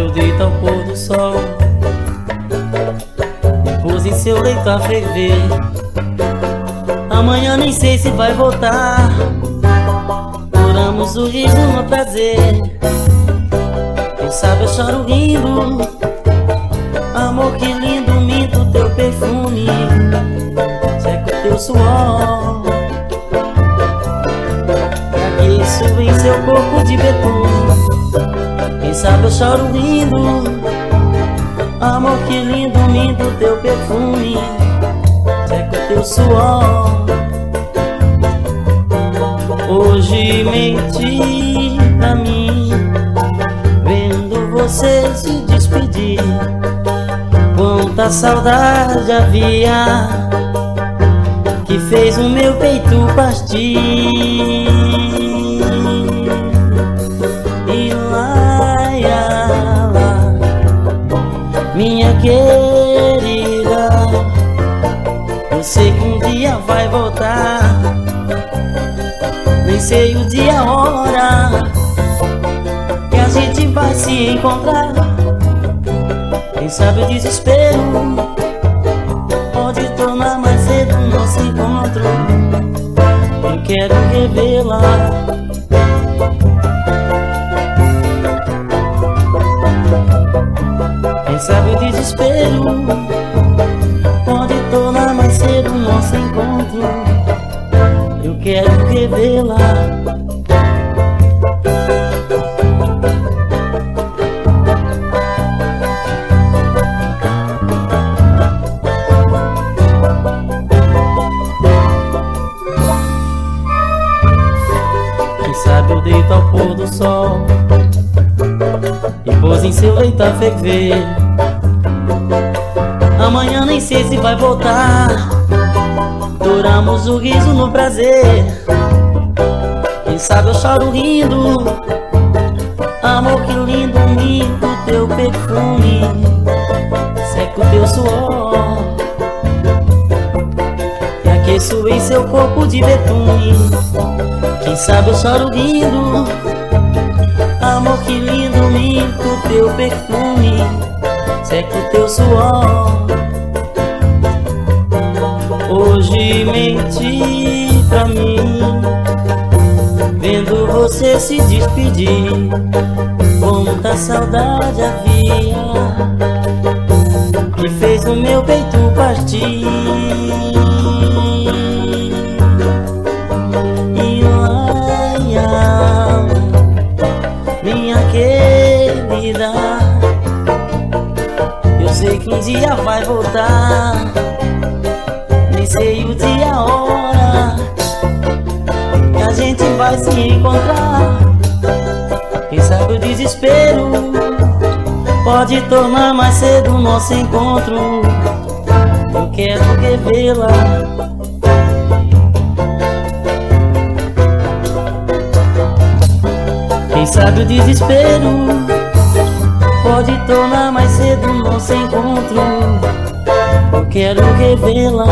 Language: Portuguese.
eu deito ao pôr do sol, pus em seu leito a ferver. Amanhã nem sei se vai voltar, duramos o riso no prazer. Quem sabe eu choro rindo, amor que lindo, minto teu perfume, seco teu suor, pra que isso em seu corpo de betume. Quem sabe eu choro rindo, amor que lindo, minto teu perfume, seco teu suor. Hoje menti pra mim, vendo você se despedir. Quanta saudade havia que fez o meu peito partir. E lá, minha querida, eu sei que um dia vai voltar. Nem sei o dia, a hora que a gente vai se encontrar. Quem sabe o desespero pode tornar mais cedo o nosso encontro. Eu quero revelar. Quem sabe o desespero pode tornar mais cedo o nosso encontro. Eu quero revelar. Quem sabe eu deito ao pôr do sol e pôs em seu leito a ferver. Amanhã nem sei se vai voltar, duramos o riso no prazer. Quem sabe eu choro rindo, amor que lindo, minto teu perfume, seco teu suor, e aqueço em seu corpo de betume. Quem sabe eu choro rindo, amor que lindo, minto teu perfume, seco teu suor. Hoje menti pra mim, vendo você se despedir. Quanta saudade havia que fez o meu peito partir. E lá, minha querida, eu sei que um dia vai voltar. Nem sei o dia, a hora que a gente vai se encontrar. Quem sabe o desespero pode tornar mais cedo o nosso encontro. Eu quero revelar. Quem sabe o desespero pode tornar mais cedo o nosso encontro. Eu quero revelar.